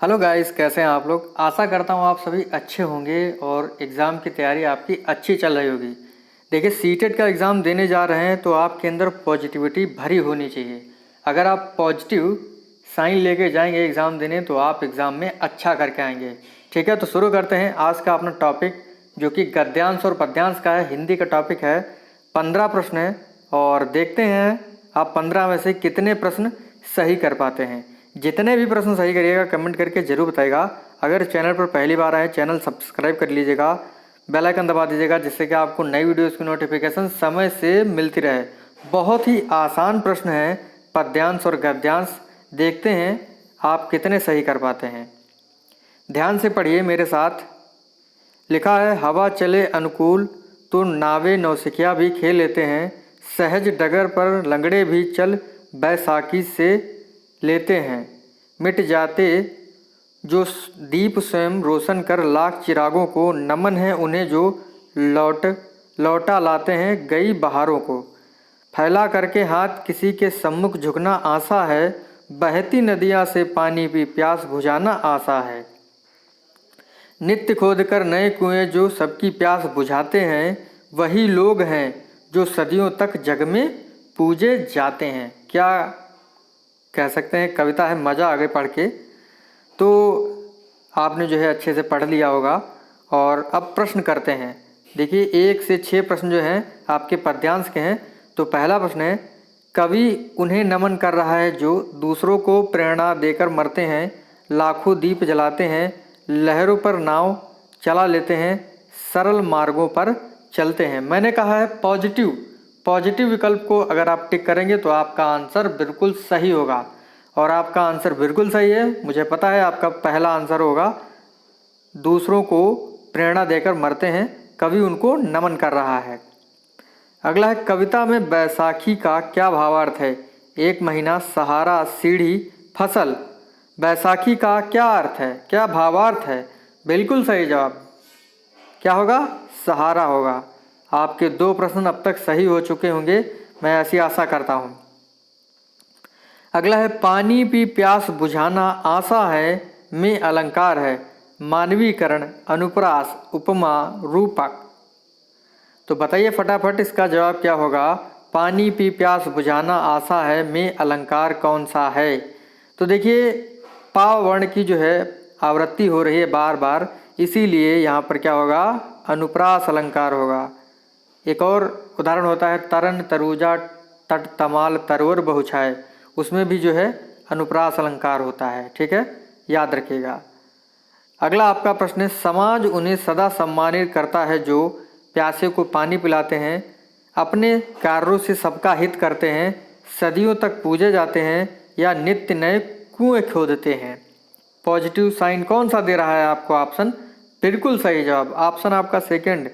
Hello guys, कैसे हैं आप लोग। आशा करता हूँ आप सभी अच्छे होंगे और एग्ज़ाम की तैयारी आपकी अच्छी चल रही होगी। देखिए, सीटेट का एग्ज़ाम देने जा रहे हैं तो आपके अंदर पॉजिटिविटी भरी होनी चाहिए। अगर आप पॉजिटिव साइन लेके जाएंगे एग्ज़ाम देने तो आप एग्ज़ाम में अच्छा करके आएंगे। ठीक है, तो शुरू करते हैं आज का अपना टॉपिक, जो कि गद्यांश और पद्यांश का है। हिंदी का टॉपिक है। 15 प्रश्न है और देखते हैं आप 15 में से कितने प्रश्न सही कर पाते हैं। जितने भी प्रश्न सही करिएगा कमेंट करके ज़रूर बताइएगा। अगर चैनल पर पहली बार आए चैनल सब्सक्राइब कर लीजिएगा, बेल आइकन दबा दीजिएगा, जिससे कि आपको नई वीडियोस की नोटिफिकेशन समय से मिलती रहे। बहुत ही आसान प्रश्न है पद्यांश और गद्यांश। देखते हैं आप कितने सही कर पाते हैं। ध्यान से पढ़िए मेरे साथ। लिखा है, हवा चले अनुकूल तो नावे नौसिखिया भी खेल लेते हैं, सहज डगर पर लंगड़े भी चल बैसाखी से लेते हैं, मिट जाते जो दीप स्वयं रोशन कर लाख चिरागों को, नमन है उन्हें जो लौटा लाते हैं गई बहारों को, फैला करके हाथ किसी के सम्मुख झुकना आशा है, बहती नदियाँ से पानी भी प्यास बुझाना आशा है, नित्य खोद कर नए कुएं जो सबकी प्यास बुझाते हैं, वही लोग हैं जो सदियों तक जग में पूजे जाते हैं। क्या कह सकते हैं, कविता है, मज़ा आ गई पढ़ के। तो आपने जो है अच्छे से पढ़ लिया होगा। और अब प्रश्न करते हैं। देखिए, 1 से 6 प्रश्न जो हैं आपके पद्यांश के हैं। तो पहला प्रश्न है, कवि उन्हें नमन कर रहा है जो दूसरों को प्रेरणा देकर मरते हैं, लाखों दीप जलाते हैं, लहरों पर नाव चला लेते हैं, सरल मार्गों पर चलते हैं। मैंने कहा है पॉजिटिव विकल्प को अगर आप टिक करेंगे तो आपका आंसर बिल्कुल सही होगा। और आपका आंसर बिल्कुल सही है। मुझे पता है आपका पहला आंसर होगा, दूसरों को प्रेरणा देकर मरते हैं, कवि उनको नमन कर रहा है। अगला है, कविता में बैसाखी का क्या भावार्थ है। 1 महीना, सहारा, सीढ़ी, फसल। बैसाखी का क्या अर्थ है, क्या भावार्थ है। बिल्कुल सही जवाब क्या होगा, सहारा होगा। आपके 2 प्रश्न अब तक सही हो चुके होंगे, मैं ऐसी आशा करता हूँ। अगला है, पानी पी प्यास बुझाना आशा है में अलंकार है, मानवीकरण, अनुप्रास, उपमा, रूपक। तो बताइए फटाफट इसका जवाब क्या होगा। पानी पी प्यास बुझाना आशा है में अलंकार कौन सा है। तो देखिए, पा वर्ण की जो है आवृत्ति हो रही है बार बार, इसीलिए यहाँ पर क्या होगा, अनुप्रास अलंकार होगा। एक और उदाहरण होता है, तरन तरूजा तट तमाल तरोर बहुछाए, उसमें भी जो है अनुप्रास अलंकार होता है। ठीक है, याद रखिएगा। अगला आपका प्रश्न है, समाज उन्हें सदा सम्मानित करता है जो प्यासे को पानी पिलाते हैं, अपने कार्यों से सबका हित करते हैं, सदियों तक पूजे जाते हैं, या नित्य नए कुएं खोदते हैं। पॉजिटिव साइन कौन सा दे रहा है आपको ऑप्शन। बिल्कुल सही जवाब ऑप्शन आपका सेकंड,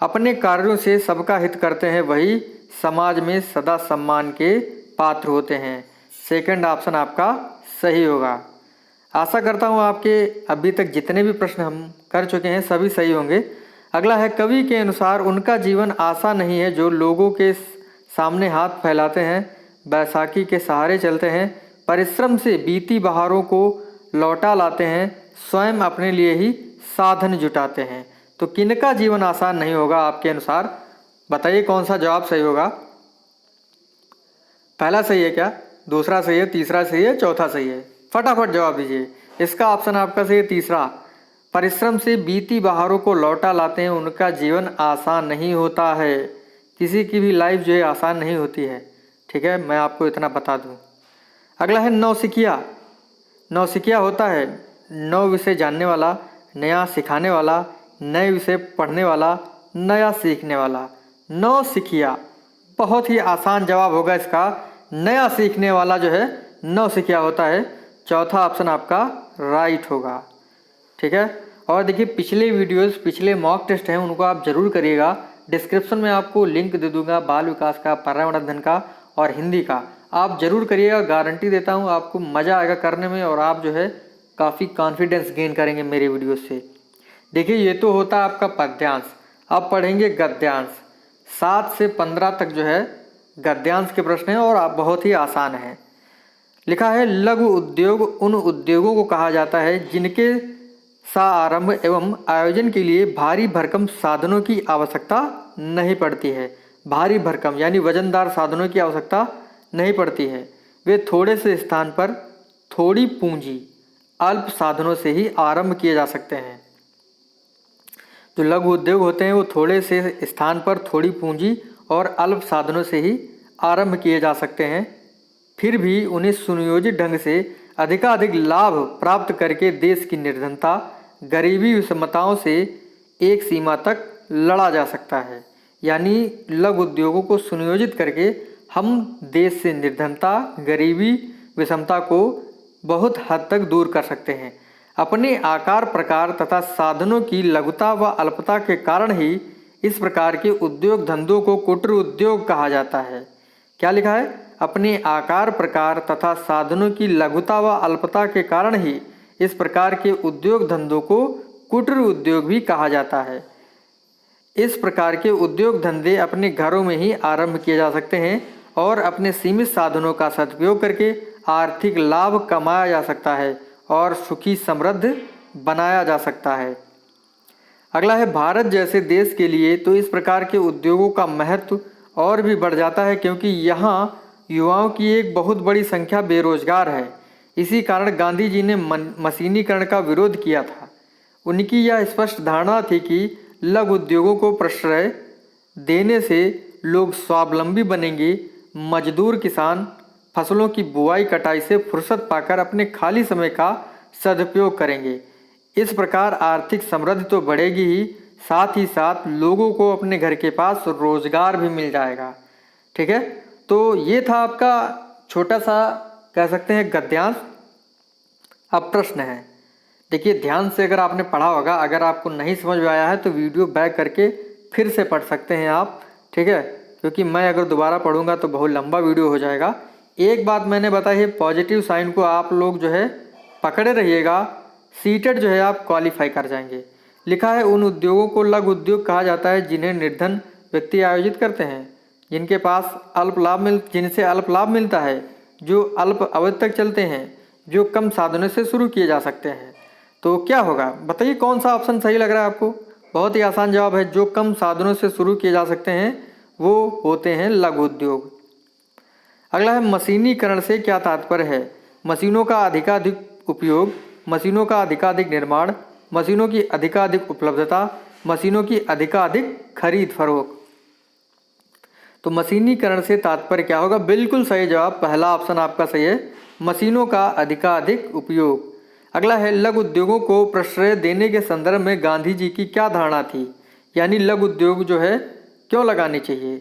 अपने कार्यों से सबका हित करते हैं वही समाज में सदा सम्मान के पात्र होते हैं। सेकंड ऑप्शन आपका सही होगा। आशा करता हूँ आपके अभी तक जितने भी प्रश्न हम कर चुके हैं सभी सही होंगे। अगला है, कवि के अनुसार उनका जीवन आशा नहीं है जो लोगों के सामने हाथ फैलाते हैं, बैसाखी के सहारे चलते हैं, परिश्रम से बीती बहारों को लौटा लाते हैं, स्वयं अपने लिए ही साधन जुटाते हैं। तो किनका जीवन आसान नहीं होगा आपके अनुसार, बताइए कौन सा जवाब सही होगा। पहला सही है क्या, दूसरा सही है, तीसरा सही है, चौथा सही है। फटाफट जवाब दीजिए। इसका ऑप्शन आपका सही है तीसरा, परिश्रम से बीती बहारों को लौटा लाते हैं, उनका जीवन आसान नहीं होता है। किसी की भी लाइफ जो है आसान नहीं होती है। ठीक है, मैं आपको इतना बता दूं। अगला है, नौसिखिया। नौसिखिया होता है नौ विषय जानने वाला, नया सिखाने वाला, नए विषय पढ़ने वाला, नया सीखने वाला। नौसिखिया बहुत ही आसान जवाब होगा इसका, नया सीखने वाला जो है नौसिखिया होता है। चौथा ऑप्शन आपका राइट होगा। ठीक है, और देखिए पिछले वीडियोस, पिछले मॉक टेस्ट हैं उनको आप जरूर करिएगा। डिस्क्रिप्शन में आपको लिंक दे दूंगा, बाल विकास का, पर्यावरण अध्ययन का और हिंदी का। आप जरूर करिएगा, गारंटी देता हूँ आपको मज़ा आएगा करने में और आप जो है काफ़ी कॉन्फिडेंस गेन करेंगे मेरे वीडियो से। देखिए, ये तो होता है आपका पद्यांश। अब पढ़ेंगे गद्यांश। 7 से 15 तक जो है गद्यांश के प्रश्न हैं और आप बहुत ही आसान हैं। लिखा है लघु उद्योग उन उद्योगों को कहा जाता है जिनके आरंभ एवं आयोजन के लिए भारी भरकम साधनों की आवश्यकता नहीं पड़ती है। भारी भरकम यानी वजनदार साधनों की आवश्यकता नहीं पड़ती है। वे थोड़े से स्थान पर थोड़ी पूंजी अल्प साधनों से ही आरंभ किए जा सकते हैं। जो लघु उद्योग होते हैं वो थोड़े से स्थान पर थोड़ी पूंजी और अल्प साधनों से ही आरंभ किए जा सकते हैं, फिर भी उन्हें सुनियोजित ढंग से अधिकाधिक लाभ प्राप्त करके देश की निर्धनता, गरीबी, विषमताओं से एक सीमा तक लड़ा जा सकता है। यानी लघु उद्योगों को सुनियोजित करके हम देश से निर्धनता, गरीबी, विषमता को बहुत हद तक दूर कर सकते हैं। अपने आकार, प्रकार तथा साधनों की लघुता व अल्पता के कारण ही इस प्रकार के उद्योग धंधों को कुटीर उद्योग कहा जाता है। क्या लिखा है? अपने आकार, प्रकार तथा साधनों की लघुता व अल्पता के कारण ही इस प्रकार के उद्योग धंधों को कुटीर उद्योग भी कहा जाता है। इस प्रकार के उद्योग धंधे अपने घरों में ही आरंभ किए जा सकते हैं और अपने सीमित साधनों का सदुपयोग करके आर्थिक लाभ कमाया जा सकता है और सुखी समृद्ध बनाया जा सकता है। अगला है भारत जैसे देश के लिए तो इस प्रकार के उद्योगों का महत्व और भी बढ़ जाता है, क्योंकि यहाँ युवाओं की एक बहुत बड़ी संख्या बेरोजगार है। इसी कारण गांधी जी ने मशीनीकरण का विरोध किया था। उनकी यह स्पष्ट धारणा थी कि लघु उद्योगों को प्रश्रय देने से लोग स्वावलंबी बनेंगे। मजदूर किसान फसलों की बुआई कटाई से फुर्सत पाकर अपने खाली समय का सदुपयोग करेंगे। इस प्रकार आर्थिक समृद्धि तो बढ़ेगी ही, साथ ही साथ लोगों को अपने घर के पास रोजगार भी मिल जाएगा। ठीक है, तो ये था आपका छोटा सा कह सकते हैं गद्यांश। अब प्रश्न है, देखिए ध्यान से अगर आपने पढ़ा होगा, अगर आपको नहीं समझ में आया है तो वीडियो बैक करके फिर से पढ़ सकते हैं आप। ठीक है, क्योंकि मैं अगर दोबारा पढ़ूंगा तो बहुत लंबा वीडियो हो जाएगा। एक बात मैंने बताई है, पॉजिटिव साइन को आप लोग जो है पकड़े रहिएगा, सीटेट जो है आप क्वालिफाई कर जाएंगे। लिखा है उन उद्योगों को लघु उद्योग कहा जाता है जिन्हें निर्धन व्यक्ति आयोजित करते हैं, जिनके पास जिनसे अल्प लाभ मिलता है, जो अल्प अवधि तक चलते हैं, जो कम साधनों से शुरू किए जा सकते हैं। तो क्या होगा बताइए, कौन सा ऑप्शन सही लग रहा है आपको? बहुत ही आसान जवाब है, जो कम साधनों से शुरू किए जा सकते हैं वो होते हैं लघु उद्योग। अगला है मशीनीकरण से क्या तात्पर्य है? मशीनों का अधिकाधिक उपयोग, मशीनों का अधिकाधिक निर्माण, मशीनों की अधिकाधिक उपलब्धता, मशीनों की अधिकाधिक खरीद फरोख्त। तो मशीनीकरण से तात्पर्य क्या होगा? बिल्कुल सही जवाब पहला ऑप्शन आपका सही है, मशीनों का अधिकाधिक उपयोग। अगला है लघु उद्योगों को प्रश्रय देने के संदर्भ में गांधी जी की क्या धारणा थी? यानी लघु उद्योग जो है क्यों लगाने चाहिए?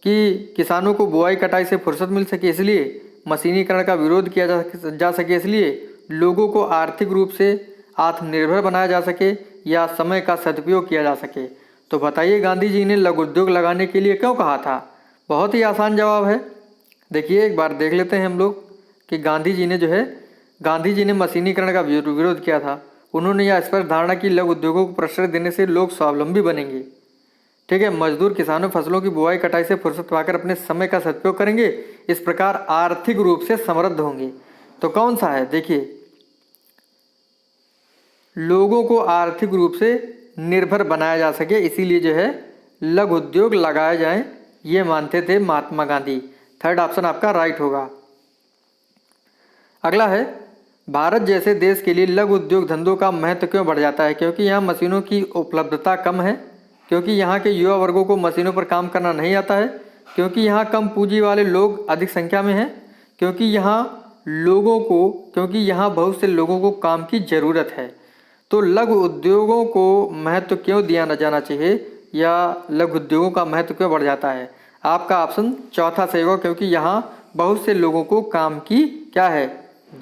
कि किसानों को बुआई कटाई से फुर्सत मिल सके इसलिए, मशीनीकरण का विरोध किया जा सके इसलिए, लोगों को आर्थिक रूप से आत्मनिर्भर बनाया जा सके, या समय का सदुपयोग किया जा सके। तो बताइए गांधी जी ने लघु उद्योग लगाने के लिए क्यों कहा था? बहुत ही आसान जवाब है। देखिए एक बार देख लेते हैं हम लोग कि गांधी जी ने मशीनीकरण का विरोध किया था। उन्होंने यह स्पष्ट धारणा की लघु उद्योगों को प्रश्रय देने से लोग स्वावलंबी बनेंगे। ठीक है, मजदूर किसानों फसलों की बुआई कटाई से फुर्सत पाकर अपने समय का सदुपयोग करेंगे, इस प्रकार आर्थिक रूप से समृद्ध होंगे। तो कौन सा है? देखिए, लोगों को आर्थिक रूप से निर्भर बनाया जा सके, इसीलिए जो है लघु उद्योग लगाए जाएं, ये मानते थे महात्मा गांधी। थर्ड ऑप्शन आपका राइट होगा। अगला है भारत जैसे देश के लिए लघु उद्योग धंधों का महत्व क्यों बढ़ जाता है? क्योंकि यहाँ मशीनों की उपलब्धता कम है, क्योंकि यहाँ के युवा वर्गों को मशीनों पर काम करना नहीं आता है, क्योंकि यहाँ कम पूंजी वाले लोग अधिक संख्या में हैं, क्योंकि यहाँ बहुत से लोगों को काम की ज़रूरत है। तो लघु उद्योगों को महत्व क्यों दिया न जाना चाहिए, या लघु उद्योगों का महत्व क्यों बढ़ जाता है? आपका ऑप्शन चौथा सही होगा, क्योंकि यहाँ बहुत से लोगों को काम की क्या है?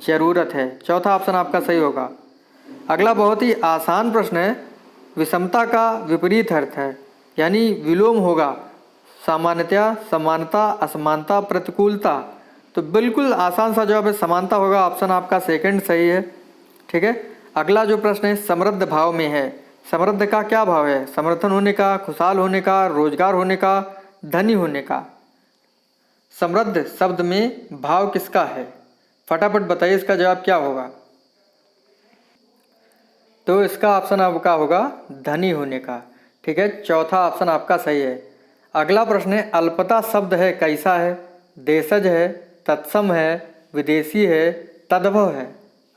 ज़रूरत है। चौथा ऑप्शन आपका सही होगा। अगला बहुत ही आसान प्रश्न है, विषमता का विपरीत अर्थ है, यानी विलोम होगा, सामान्यतया, समानता, असमानता, प्रतिकूलता। तो बिल्कुल आसान सा जवाब है समानता होगा, ऑप्शन आपका सेकंड सही है। ठीक है, अगला जो प्रश्न है समृद्ध भाव में है। समृद्ध का क्या भाव है? समर्थन होने का, खुशहाल होने का, रोजगार होने का, धनी होने का। समृद्ध शब्द में भाव किसका है? फटाफट बताइए इसका जवाब क्या होगा। तो इसका ऑप्शन आपका होगा धनी होने का। ठीक है, चौथा ऑप्शन आपका सही है। अगला प्रश्न है, अल्पता शब्द है कैसा है? देशज है, तत्सम है, विदेशी है, तद्भव है।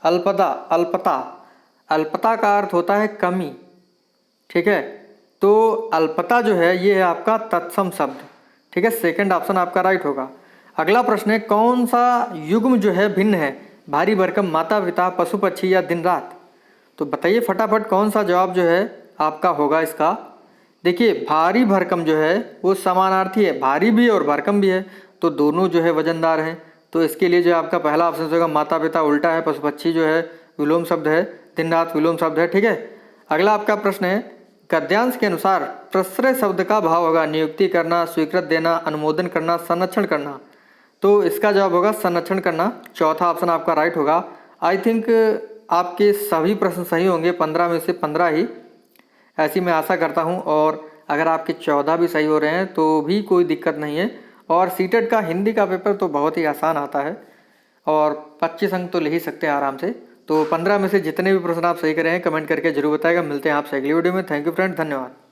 अल्पता अल्पता अल्पता का अर्थ होता है कमी। ठीक है, तो अल्पता जो है ये है आपका तत्सम शब्द। ठीक है, सेकंड ऑप्शन आपका राइट होगा। अगला प्रश्न है, कौन सा युग्म जो है भिन्न है? भारी भरकम, माता पिता, पशु पक्षी या दिन रात? तो बताइए फटाफट कौन सा जवाब जो है आपका होगा इसका। देखिए भारी भरकम जो है वो समानार्थी है, भारी भी है और भरकम भी है, तो दोनों जो है वजनदार हैं। तो इसके लिए जो आपका पहला ऑप्शन होगा माता पिता उल्टा है, पशु पक्षी जो है विलोम शब्द है, दिन रात विलोम शब्द है। ठीक है, अगला आपका प्रश्न है, गद्यांश के अनुसार प्रश्रय शब्द का भाव होगा नियुक्ति करना, स्वीकृत देना, अनुमोदन करना, संरक्षण करना। तो इसका जवाब होगा संरक्षण करना। चौथा ऑप्शन आपका राइट होगा। आई थिंक आपके सभी प्रश्न सही होंगे, 15 में से 15 ही, ऐसी मैं आशा करता हूं। और अगर आपके 14 भी सही हो रहे हैं तो भी कोई दिक्कत नहीं है। और सीटेट का हिंदी का पेपर तो बहुत ही आसान आता है और 25 अंक तो ले ही सकते हैं आराम से। तो 15 में से जितने भी प्रश्न आप सही करें हैं कमेंट करके जरूर बताएगा। मिलते हैं आपसे अगली वीडियो में। थैंक यू फ्रेंड, धन्यवाद।